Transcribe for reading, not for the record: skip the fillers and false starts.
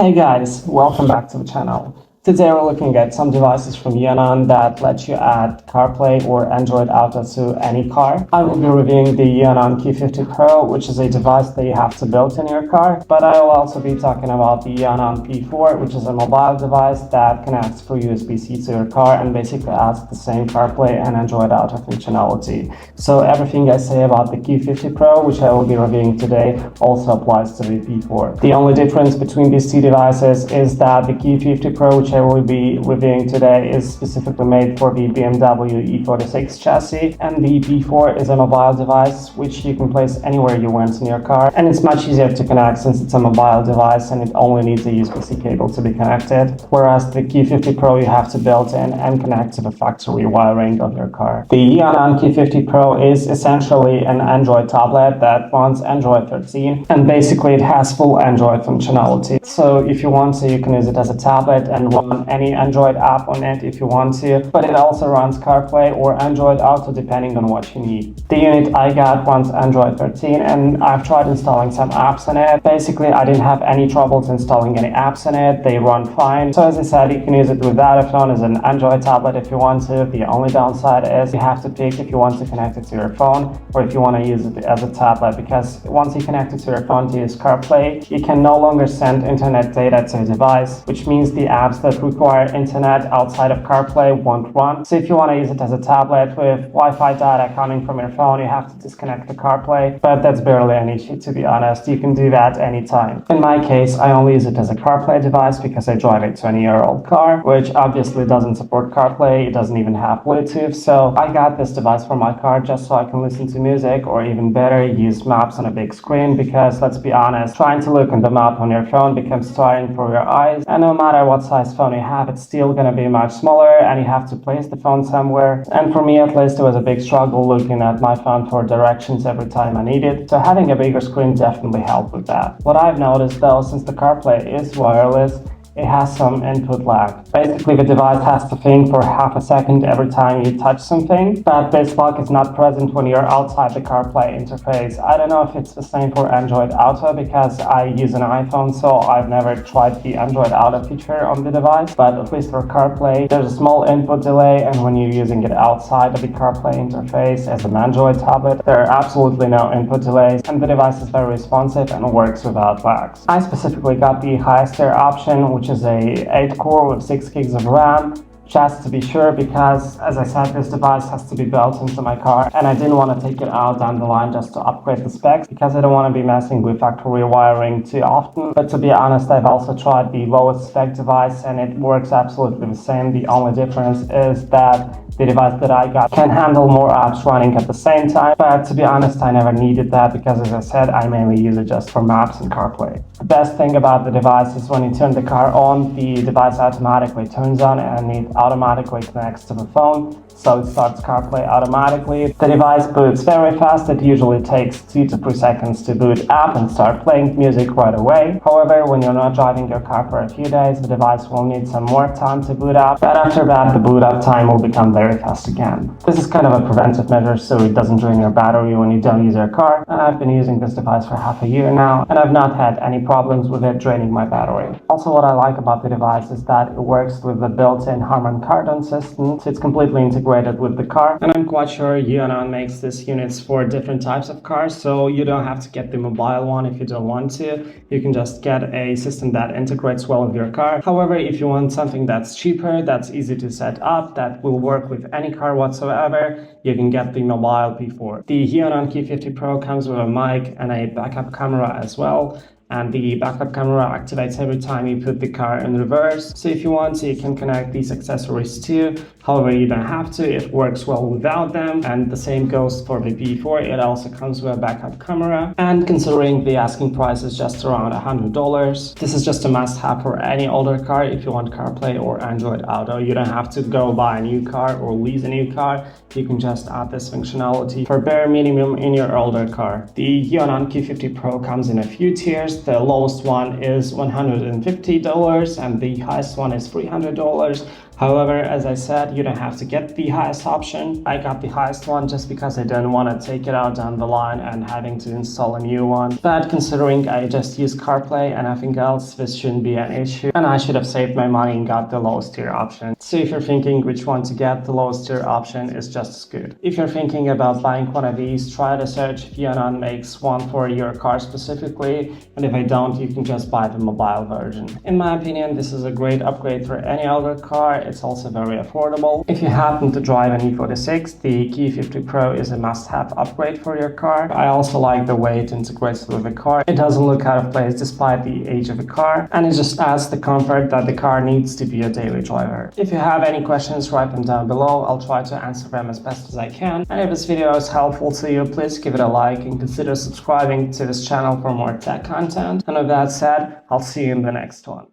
Hey guys, welcome back to the channel. Today we're looking at some devices from Eonon that let you add CarPlay or Android Auto to any car. I will be reviewing the Eonon Q50 Pro, which is a device that you have to build in your car, but I will also be talking about the Eonon P4, which is a mobile device that connects through USB-C to your car and basically adds the same CarPlay and Android Auto functionality. So everything I say about the Q50 Pro, which I will be reviewing today, also applies to the P4. The only difference between these two devices is that the Q50 Pro, which I will be reviewing today, is specifically made for the BMW E46 chassis, and the P4 is a mobile device which you can place anywhere you want in your car, and it's much easier to connect since it's a mobile device and it only needs a USB-C cable to be connected, whereas the Q50 Pro you have to build in and connect to the factory wiring of your car. The Eonon Q50 Pro is essentially an Android tablet that runs Android 13, and basically it has full Android functionality. So if you want to, you can use it as a tablet and run any Android app on it if you want to, but it also runs CarPlay or Android Auto depending on what you need. The unit I got runs Android 13, and I've tried installing some apps on it. Basically, I didn't have any troubles installing any apps on it. They run fine. So as I said, you can use it without a phone as an Android tablet if you want to. The only downside is you have to pick if you want to connect it to your phone or if you want to use it as a tablet, because once you connect it to your phone to use CarPlay, you can no longer send internet data to a device, which means the apps that require internet outside of CarPlay won't run. So if you want to use it as a tablet with Wi-Fi data coming from your phone, you have to disconnect the CarPlay, but that's barely an issue, to be honest. You can do that anytime. In my case, I only use it as a CarPlay device because I drive a 20-year-old car, which obviously doesn't support CarPlay. It doesn't even have Bluetooth. So I got this device for my car just so I can listen to music, or even better, use maps on a big screen, because let's be honest, trying to look on the map on your phone becomes tiring for your eyes, and no matter what size phone you have, it's still going to be much smaller and you have to place the phone somewhere. And for me at least, it was a big struggle looking at my phone for directions every time I need it. So having a bigger screen definitely helped with that. What I've noticed though, since the CarPlay is wireless, it has some input lag. Basically, the device has to think for half a second every time you touch something, but this lag is not present when you're outside the CarPlay interface. I don't know if it's the same for Android Auto because I use an iPhone, so I've never tried the Android Auto feature on the device, but at least for CarPlay, there's a small input delay, and when you're using it outside of the CarPlay interface as an Android tablet, there are absolutely no input delays, and the device is very responsive and works without lags. I specifically got the highest tier option, which is a 8-core with 6 gigs of RAM, just to be sure, because as I said, this device has to be built into my car and I didn't want to take it out down the line just to upgrade the specs, because I don't want to be messing with factory wiring too often. But to be honest, I've also tried the lowest spec device and it works absolutely the same. The only difference is that the device that I got can handle more apps running at the same time, but to be honest, I never needed that because, as I said, I mainly use it just for maps and CarPlay. The best thing about the device is when you turn the car on, the device automatically turns on and it automatically connects to the phone, so it starts CarPlay automatically. The device boots very fast. It usually takes 2 to 3 seconds to boot up and start playing music right away. However, when you're not driving your car for a few days, the device will need some more time to boot up, but after that, the boot up time will become very fast again. This is kind of a preventive measure so it doesn't drain your battery when you don't use your car, and I've been using this device for half a year now, and I've not had any problems with it draining my battery. Also, what I like about the device is that it works with the built-in Harman Kardon system, so it's completely integrated with the car, and I'm quite sure Eonon makes these units for different types of cars, so you don't have to get the mobile one if you don't want to. You can just get a system that integrates well with your car. However, if you want something that's cheaper, that's easy to set up, that will work with any car whatsoever, you can get the mobile P4. The Eonon Q50 Pro comes with a mic and a backup camera as well, and the backup camera activates every time you put the car in reverse. So if you want to, you can connect these accessories too. However, you don't have to. It works well without them. And the same goes for the P4. It also comes with a backup camera. And considering the asking price is just around $100, this is just a must-have for any older car if you want CarPlay or Android Auto. You don't have to go buy a new car or lease a new car. You can just add this functionality for bare minimum in your older car. The Eonon Q50 Pro comes in a few tiers. The lowest one is $150 and the highest one is $300. However, as I said, you don't have to get the highest option. I got the highest one just because I didn't want to take it out down the line and having to install a new one. But considering I just use CarPlay and nothing else, this shouldn't be an issue, and I should have saved my money and got the lowest tier option. So if you're thinking which one to get, the lowest tier option is just as good. If you're thinking about buying one of these, try to search if Eonon makes one for your car specifically, and if I don't, you can just buy the mobile version. In my opinion, this is a great upgrade for any older car. It's also very affordable. If you happen to drive an E46, the Q50 Pro is a must-have upgrade for your car. I also like the way it integrates with the car. It doesn't look out of place despite the age of the car, and it just adds the comfort that the car needs to be a daily driver. If you have any questions, write them down below. I'll try to answer them as best as I can. And if this video is helpful to you, please give it a like and consider subscribing to this channel for more tech content. And with that said, I'll see you in the next one.